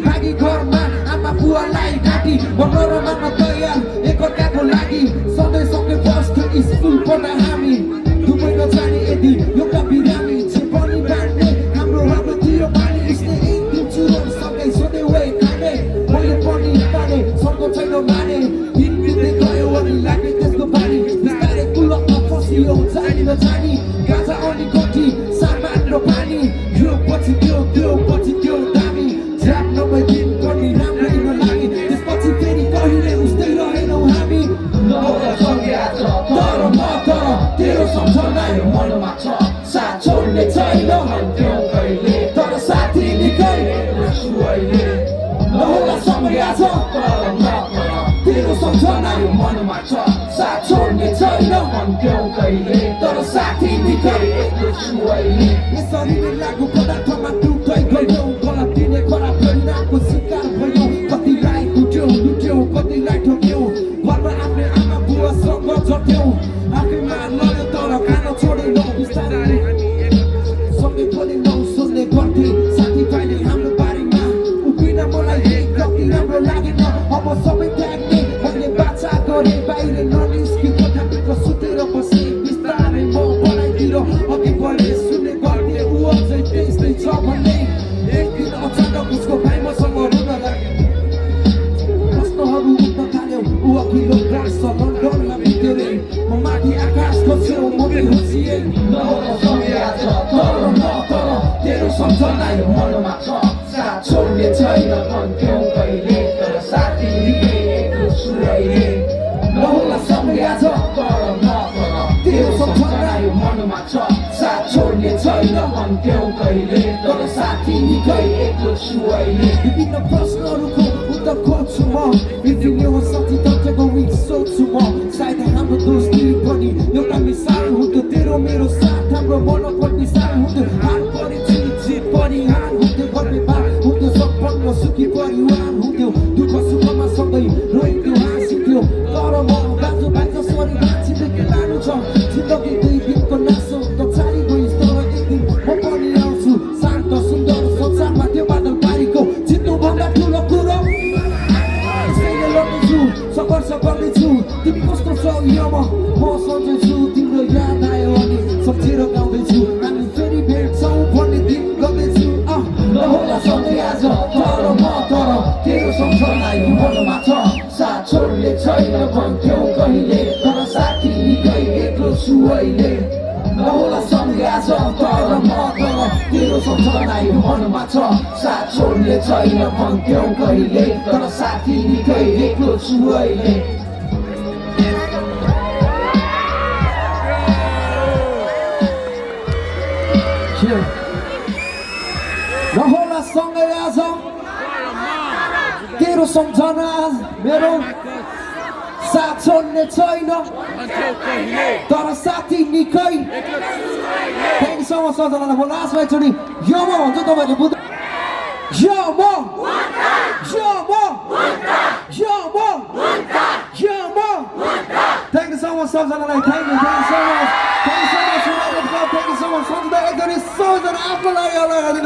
भागी घरमा आमा बुवालाई घाँटी मनोरमामा तयार एकअर्काको लागि सधैँ सँगै बस्थ्यो स्कुल पढ्दा हामी दुबई नजाने यदि एउटा बिरामी जे पनि बाँड्ने हाम्रो राम्रोतिर पानी स्ने एक दिन चुरोम सँगै सधैँ वे खाने मैले पनि ताने सर्को छैन माने दिन बित्दै गयो अनि लाग्ने त्यसको बानी बिस्तारै कुलकमा फसियो जानी नजानी गाजा अनि कटी सामान र पानी यो पछि त्यो पछि त्यो दामी झ्याप नभए दिन पनि राम्रै नलागे त्यसपछि फेरि कहिले उस्तै रहेनौँ हामी तर म तर तेरो सम्झना यो मनमा छ साथ छोड्ने छैन तर साथी निकै नहोला सँगै आज तेरो सम्झना यो मनमा छ साथ छोड्ने छैन तर साथी निकै यसरी नै लागु पदार्थमा डुब्दै गयौँ गलत दिने खराब परिणामको शिकार भयौँ कतिलाई लुट्यौँ कतिलाई ठग्यौँ घरमा आफ्नै आमा बुवासँग झट्यौँ आफैमा लड्यो तर खान छोडेनौँ बिस्तारै सँगै बोलेनौँ सोध्ने गर्थे साथीभाइले हाम्रो बारेमा उभिन मलाई एक कति राम्रो लागेन अब सबै त्याग्ने मैले बाछा गरेँ बाहिर ननिस्कि कोठाभित्र सुतेर बसेँ बिस्तारै म पढाइतिर अघि बढेँ सुन्ने गर्थे ऊ अझै त्यस्तै छ भन्ने एक दिन अचानक उसको भाइ मसँग रुन लाग्यो प्रश्नहरू उठ्न थाल्यो ऊ अघिल्लो क्लास छ लन्डनमा बित्यो रे म माथि आकाशको छेउ म बेहोसिएँ तर म तर तेरो सम्झना यो मनमा छ साथ छोड्ने छैन भन्थ्यौँ कहिले तर साथी निकै एक्लो छु अहिले नहोला सँगै आज तर म तर तेरो सम्झना यो मनमा छ साथ छोड्ने छैन भन्थ्यौँ कहिले तर साथी निकै एक्लो छु अहिले विभिन्न प्रश्नहरूको उत्तर खोज्छु म विभिन्न साथी तथ्यको विक सोध्छु म सायद हाम्रो दोस्ती पनि एउटा मिसाल हुन्थ्यो तेरो मेरो साथ हाम्रो मनपर्ने साल हुन्थ्यो हार परे जित पनि हार हुन्थ्यो गर्दै बार हुन्थ्यो सम्पन्न सुखी परिवार हुन्थ्यो दुःख सुखमा सँगै रोइन्थ्यो हाँसिन्थ्यो तर म दाजुभाइ जसरी बाँचिँदै के लानु छ जिन्दगी दुई दिनको नासो त चाली गइस् तर एक दिन म पनि आउँछु शान्त सुन्दर संसारमा त्यो बादल पारीको जित्नुभन्दा ठुलो कुरो यसैले लड्दैछु सङ्घर्ष गर्दैछु तिमी कस्तो छौ यो म सम्झन्छु तिम्रो याद आयो अनि सम्झेर गाउँदैछु हामी फेरि भेट्छौँ भन्ने दिन गर्दैछु नहोला सँगै आज तर म तर तेरो सम्झना यो मनमा छ साथ छोड्ने छैन भन्थ्यौँ कहिले तर साथी निकै एक्लो छु अहिले नहोला सँगै आज तर म तर तेरो सम्झना यो मनमा छ साथ छोड्ने छैन भन्थ्यौँ कहिले तर साथी निकै एक्लो छु अहिले नहोला सँगै आज तेरो सम्झना मेरो साथ छोड्ने छैन तर साथी निकै थ्याङ्कसँग सजनालाई म लास्टमा एकचोटि यो म भन्छ तपाईँहरूले बुझ्नु Thank you so much, Samsung. Thank you so much. Thank you so much, United Club. Thank you so much. Samsung, एकचोटि सबैजना आफ्नो लागि